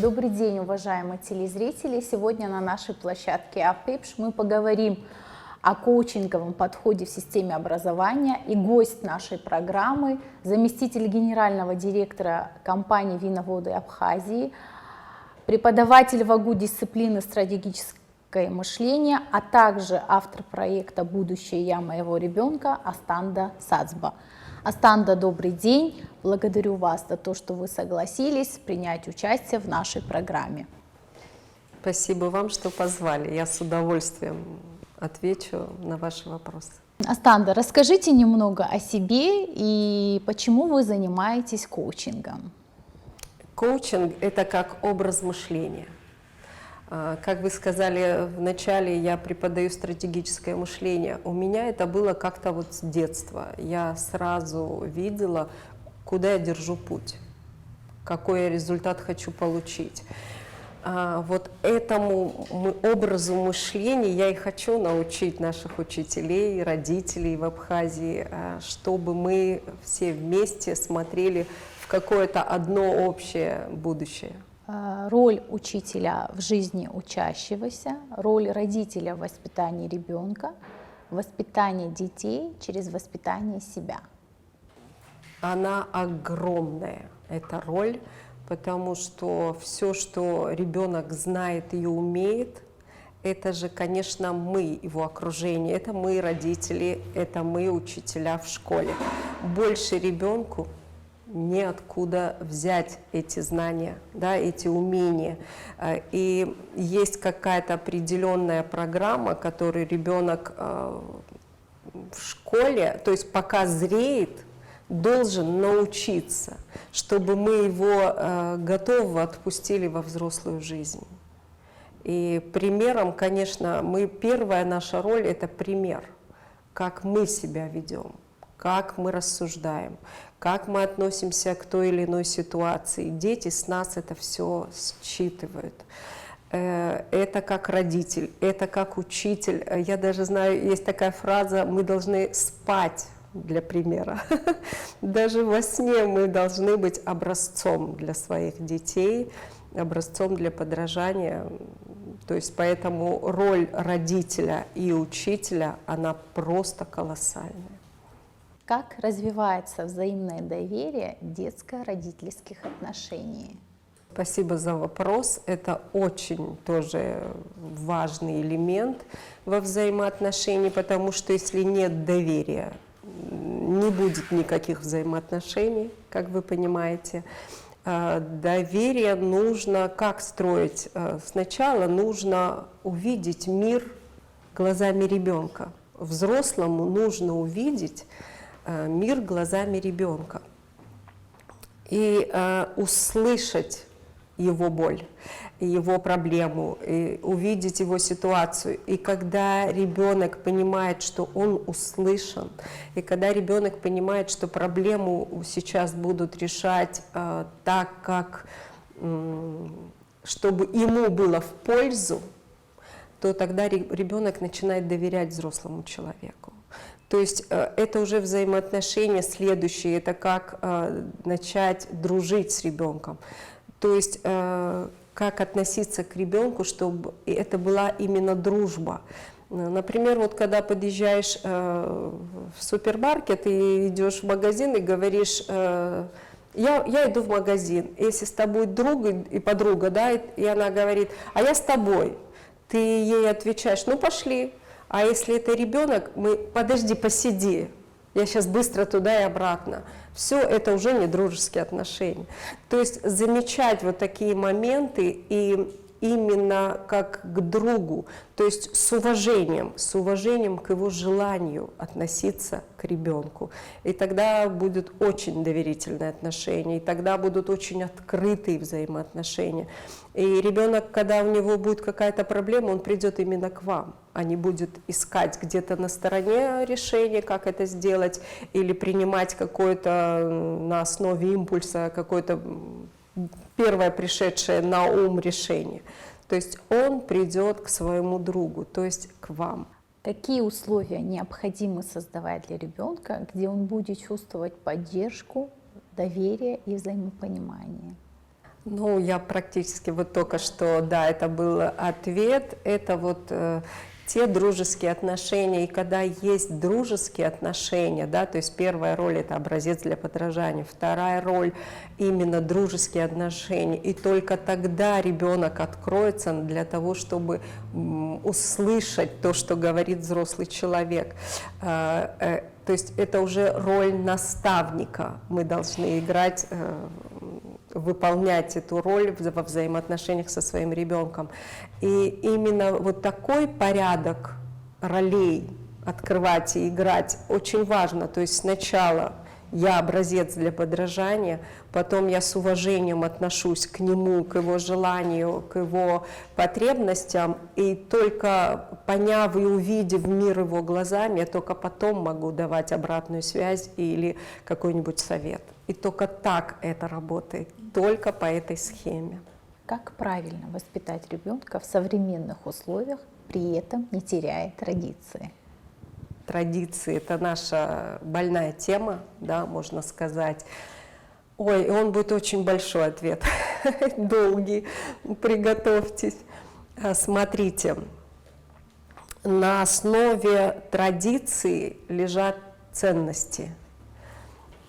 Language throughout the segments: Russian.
Добрый день, уважаемые телезрители! Сегодня на нашей площадке АПИПШ мы поговорим о коучинговом подходе в системе образования. И гость нашей программы – заместитель генерального директора компании «Виноводы Абхазии», преподаватель ВАГУ дисциплины «Стратегическое мышление», а также автор проекта «Будущее я моего ребенка» Астанда Сацба. Астанда, добрый день. Благодарю вас за то, что вы согласились принять участие в нашей программе. Спасибо вам, что позвали. Я с удовольствием отвечу на ваши вопросы. Астанда, расскажите немного о себе и почему вы занимаетесь коучингом. Коучинг – это как образ мышления. Как вы сказали в начале, я преподаю стратегическое мышление. У меня это было как-то вот с детства. Я сразу видела, куда я держу путь, какой я результат хочу получить. Вот этому образу мышления я и хочу научить наших учителей, родителей в Абхазии, чтобы мы все вместе смотрели в какое-то одно общее будущее. Роль учителя в жизни учащегося, роль родителя в воспитании ребенка, воспитание детей через воспитание себя. Она огромная, эта роль, потому что все, что ребенок знает и умеет, это же, конечно, мы, его окружение, это мы, родители, это мы, учителя в школе. Больше ребенку неоткуда взять эти знания, да, эти умения. И есть какая-то определенная программа, которую ребенок в школе, то есть пока зреет, должен научиться, чтобы мы его готовы отпустили во взрослую жизнь. И примером, конечно, первая наша роль – это пример, как мы себя ведем, как мы рассуждаем, как мы относимся к той или иной ситуации. Дети с нас это все считывают. Это как родитель, это как учитель. Я даже знаю, есть такая фраза: мы должны спать для примера. Даже во сне мы должны быть образцом для своих детей, образцом для подражания. То есть поэтому роль родителя и учителя, она просто колоссальная. Как развивается взаимное доверие детско-родительских отношений? Спасибо за вопрос. Это очень тоже важный элемент во взаимоотношении, потому что если нет доверия, не будет никаких взаимоотношений, как вы понимаете. Доверие нужно как строить? Сначала нужно увидеть мир глазами ребенка. Взрослому нужно увидеть мир глазами ребенка и услышать его боль, его проблему, и увидеть его ситуацию. И когда ребенок понимает, что он услышан, и когда ребенок понимает, что проблему сейчас будут решать так, как чтобы ему было в пользу, то тогда ребенок начинает доверять взрослому человеку. То есть это уже взаимоотношения следующие, это как начать дружить с ребенком. То есть как относиться к ребенку, чтобы это была именно дружба. Например, вот когда подъезжаешь в супермаркет и идешь в магазин и говоришь: я иду в магазин, если с тобой друг и подруга, да, и она говорит: а я с тобой, ты ей отвечаешь: ну пошли. А если это ребенок, подожди, посиди, я сейчас быстро туда и обратно. Все это уже не дружеские отношения. То есть замечать вот такие моменты и именно как к другу, то есть с уважением к его желанию относиться к ребенку. И тогда будет очень доверительное отношение, и тогда будут очень открытые взаимоотношения. И ребенок, когда у него будет какая-то проблема, он придет именно к вам, а не будет искать где-то на стороне решения, как это сделать, или принимать какое-то на основе импульса, какое-то первое пришедшее на ум решение. То есть он придет к своему другу, то есть к вам. Какие условия необходимо создавать для ребенка, где он будет чувствовать поддержку, доверие и взаимопонимание? Ну, я практически вот только что, да, это был ответ, это вот те дружеские отношения, и когда есть дружеские отношения, да, то есть первая роль — это образец для подражания, вторая роль — именно дружеские отношения, и только тогда ребенок откроется для того, чтобы услышать то, что говорит взрослый человек. То есть это уже роль наставника, мы должны играть, выполнять эту роль во взаимоотношениях со своим ребенком. И именно вот такой порядок ролей открывать и играть очень важно. То есть сначала я образец для подражания, потом я с уважением отношусь к нему, к его желанию, к его потребностям, и только поняв и увидев мир его глазами, я только потом могу давать обратную связь или какой-нибудь совет. И только так это работает, только по этой схеме. Как правильно воспитать ребенка в современных условиях, при этом не теряя традиции? Традиции — это наша больная тема, да, можно сказать. Ой, он будет очень большой ответ, долгий, приготовьтесь. Смотрите, на основе традиции лежат ценности.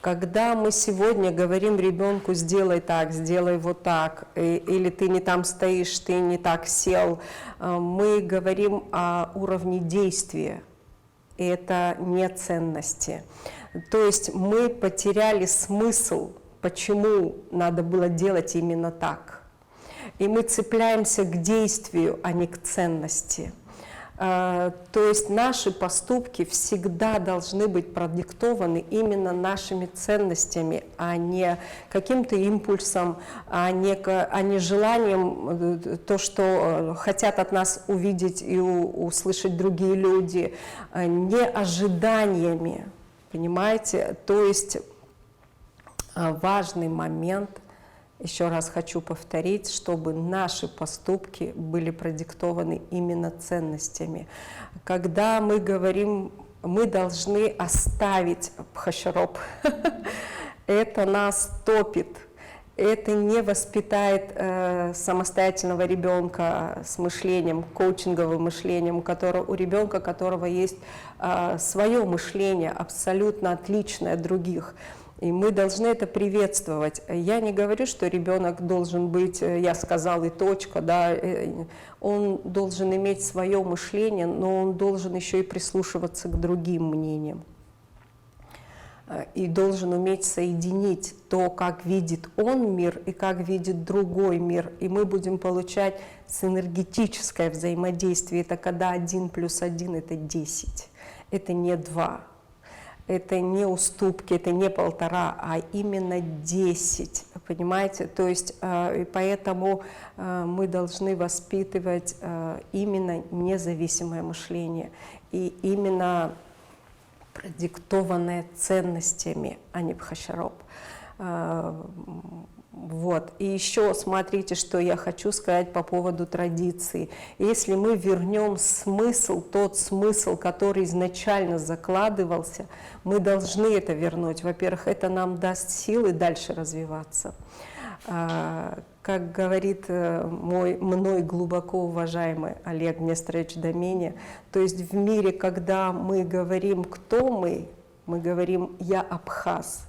Когда мы сегодня говорим ребенку: сделай так, сделай вот так, или ты не там стоишь, ты не так сел, мы говорим о уровне действия. И это не ценности. То есть мы потеряли смысл, почему надо было делать именно так. И мы цепляемся к действию, а не к ценности. То есть наши поступки всегда должны быть продиктованы именно нашими ценностями, а не каким-то импульсом, а не желанием, то, что хотят от нас увидеть и услышать другие люди, не ожиданиями, понимаете? То есть важный момент, еще раз хочу повторить, чтобы наши поступки были продиктованы именно ценностями. Когда мы говорим, мы должны оставить бхашароп, это нас топит, это не воспитает самостоятельного ребенка с мышлением, коучинговым мышлением, у ребенка, которого есть свое мышление, абсолютно отличное от других. И мы должны это приветствовать. Я не говорю, что ребенок должен быть, я сказал и точка, да, он должен иметь свое мышление, но он должен еще и прислушиваться к другим мнениям. И должен уметь соединить то, как видит он мир и как видит другой мир. И мы будем получать синергетическое взаимодействие. Это когда 1 + 1 — это 10, это не 2. Это не уступки, это не 1,5, а именно 10, понимаете? То есть, и поэтому мы должны воспитывать именно независимое мышление и именно продиктованное ценностями, а не бхашароп. Вот. И еще смотрите, что я хочу сказать по поводу традиции. Если мы вернем смысл, тот смысл, который изначально закладывался, мы должны это вернуть. Во-первых, это нам даст силы дальше развиваться. Как говорит мной глубоко уважаемый Олег Несторович Домени, то есть в мире, когда мы говорим «кто мы», мы говорим «я абхаз».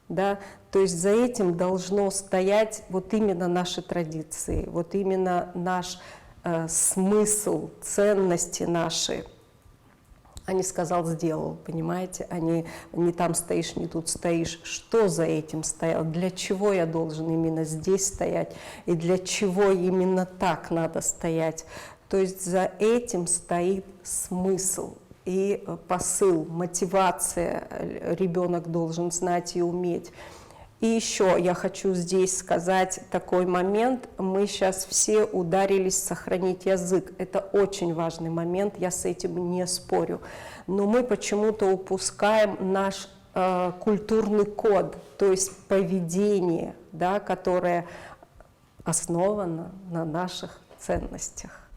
Да? То есть за этим должно стоять вот именно наши традиции, вот именно наш смысл, ценности наши. А не сказал, сделал, понимаете? А не там стоишь, не тут стоишь. Что за этим стоял? Для чего я должен именно здесь стоять? И для чего именно так надо стоять? То есть за этим стоит смысл. И посыл, мотивация ребенок должен знать и уметь. И еще я хочу здесь сказать такой момент. Мы сейчас все ударились сохранить язык. Это очень важный момент, я с этим не спорю. Но мы почему-то упускаем наш культурный код, то есть поведение, да, которое основано на наших ценностях.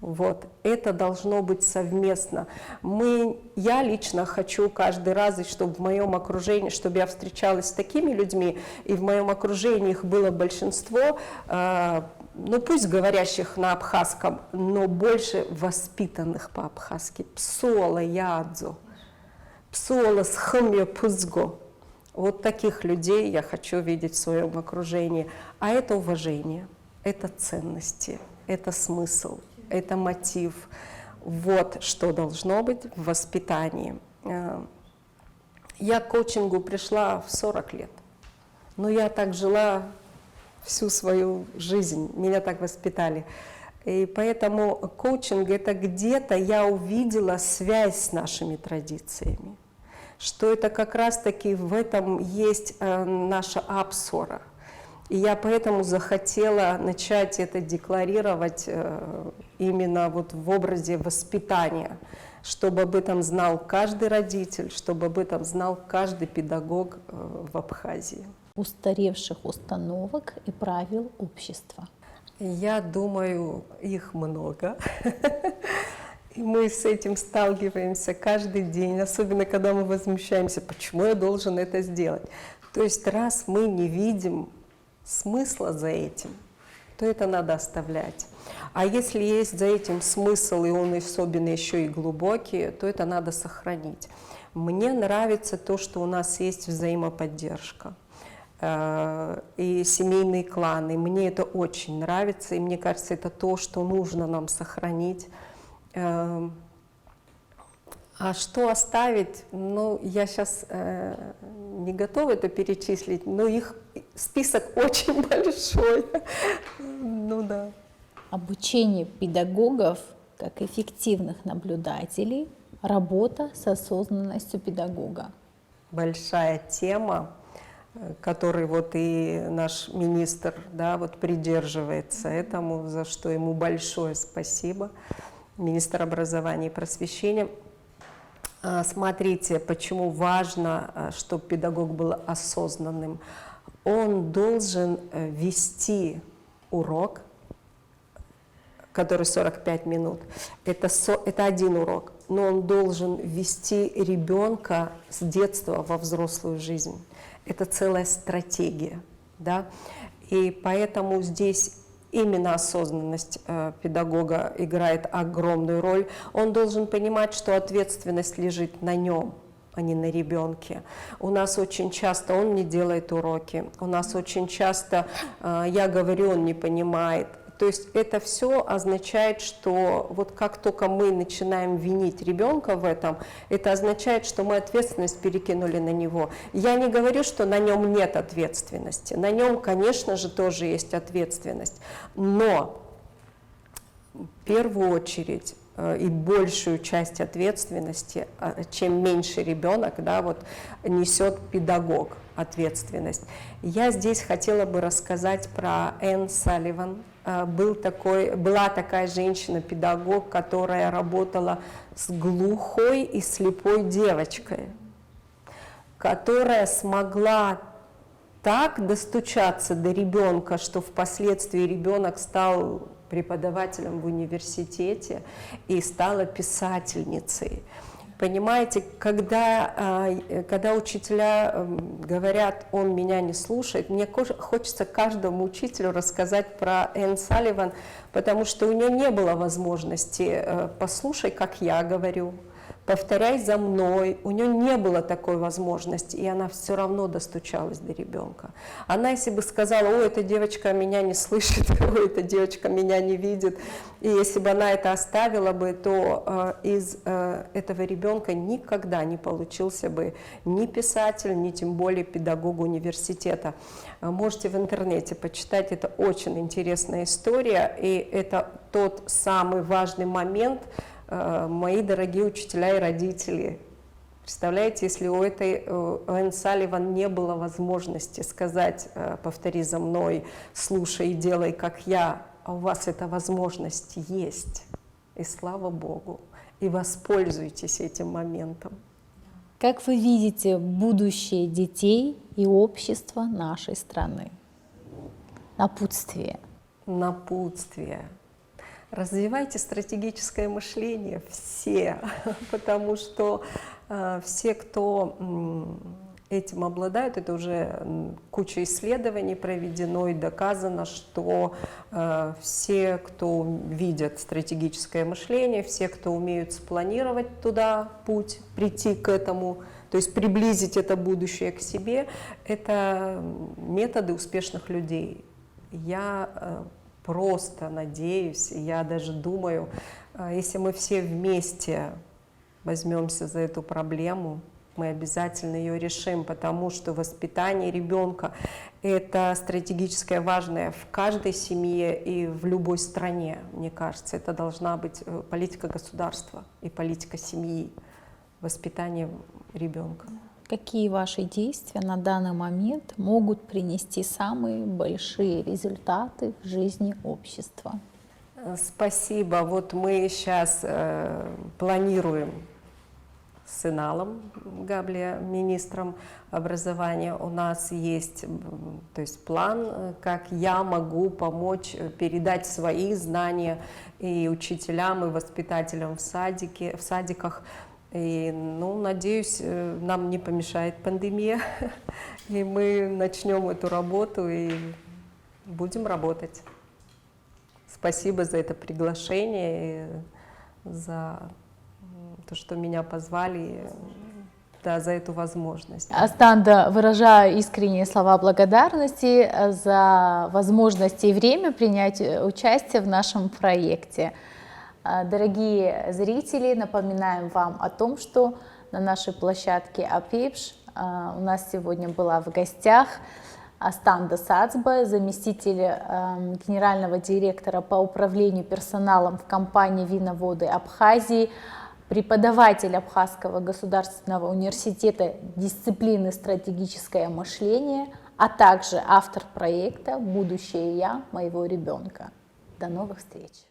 Вот. Это должно быть совместно. Я лично хочу каждый раз, чтобы в моем окружении, чтобы я встречалась с такими людьми, и в моем окружении их было большинство, ну пусть говорящих на абхазском, но больше воспитанных по-абхазски. Псола ядзо, псола схамья пузго. Вот таких людей я хочу видеть в своем окружении. А это уважение, это ценности, это смысл, это мотив. Вот что должно быть в воспитании. Я к коучингу пришла в 40 лет, но я так жила всю свою жизнь, меня так воспитали. И поэтому коучинг — это где-то я увидела связь с нашими традициями, что это как раз-таки в этом есть наша апсора. И я поэтому захотела начать это декларировать именно вот в образе воспитания, чтобы об этом знал каждый родитель, чтобы об этом знал каждый педагог в Абхазии. Устаревших установок и правил общества. Я думаю, их много. И мы с этим сталкиваемся каждый день, особенно когда мы возмущаемся, почему я должен это сделать. То есть раз мы не видим смысла за этим, то это надо оставлять. А если есть за этим смысл, и он особенно еще и глубокий, то это надо сохранить. Мне нравится то, что у нас есть взаимоподдержка и семейные кланы. Мне это очень нравится, и мне кажется, это то, что нужно нам сохранить. А что оставить? Ну, я сейчас не готова это перечислить, но их список очень большой. Ну да. Обучение педагогов как эффективных наблюдателей, работа с осознанностью педагога. Большая тема, которой вот и наш министр, да, вот придерживается этому, за что ему большое спасибо. Министр образования и просвещения. Смотрите, почему важно, чтобы педагог был осознанным. Он должен вести урок, который 45 минут. Это один урок, но он должен вести ребенка с детства во взрослую жизнь. Это целая стратегия, да? И поэтому здесь именно осознанность педагога играет огромную роль. Он должен понимать, что ответственность лежит на нем, а не на ребенке. У нас очень часто он не делает уроки, у нас очень часто я говорю, он не понимает. То есть это все означает, что вот как только мы начинаем винить ребенка в этом, это означает, что мы ответственность перекинули на него. Я не говорю, что на нем нет ответственности. На нем, конечно же, тоже есть ответственность. Но в первую очередь и большую часть ответственности, чем меньше ребенок, да, вот, несет педагог ответственность. Я здесь хотела бы рассказать про Энн Салливан. Была такая женщина-педагог, которая работала с глухой и слепой девочкой, которая смогла так достучаться до ребенка, что впоследствии ребенок стал преподавателем в университете и стала писательницей. Понимаете, когда учителя говорят, он меня не слушает, мне хочется каждому учителю рассказать про Энн Салливан, потому что у нее не было возможности «послушай, как я говорю», «повторяй за мной». У нее не было такой возможности, и она все равно достучалась до ребенка. Она, если бы сказала, ой, эта девочка меня не слышит, ой, эта девочка меня не видит, и если бы она это оставила бы, то из этого ребенка никогда не получился бы ни писатель, ни тем более педагог университета. Можете в интернете почитать, это очень интересная история, и это тот самый важный момент, мои дорогие учителя и родители. Представляете, если у Энн Салливан не было возможности сказать, повтори за мной, слушай и делай, как я, а у вас эта возможность есть. И слава Богу. И воспользуйтесь этим моментом. Как вы видите будущее детей и общества нашей страны? Напутствие. Напутствие. Развивайте стратегическое мышление все, потому что все, кто этим обладают, это уже куча исследований проведено и доказано, что все, кто видят стратегическое мышление, все, кто умеют спланировать туда путь, прийти к этому, то есть приблизить это будущее к себе, это методы успешных людей. Я просто надеюсь, я даже думаю, если мы все вместе возьмемся за эту проблему, мы обязательно ее решим, потому что воспитание ребенка – это стратегическое важное в каждой семье и в любой стране, мне кажется. Это должна быть политика государства и политика семьи, воспитание ребенка. Какие ваши действия на данный момент могут принести самые большие результаты в жизни общества? Спасибо. Вот мы сейчас планируем с Иналом Габлия, министром образования. У нас есть, то есть план, как я могу помочь передать свои знания и учителям, и воспитателям в садиках. И, надеюсь, нам не помешает пандемия, и мы начнем эту работу и будем работать. Спасибо за это приглашение, и за то, что меня позвали, да, за эту возможность. Астанда, выражаю искренние слова благодарности за возможность и время принять участие в нашем проекте. Дорогие зрители, напоминаем вам о том, что на нашей площадке АПИПШ у нас сегодня была в гостях Астанда Сацба, заместитель генерального директора по управлению персоналом в компании «Виноводы Абхазии», преподаватель Абхазского государственного университета дисциплины «Стратегическое мышление», а также автор проекта «Будущее я моего ребенка». До новых встреч!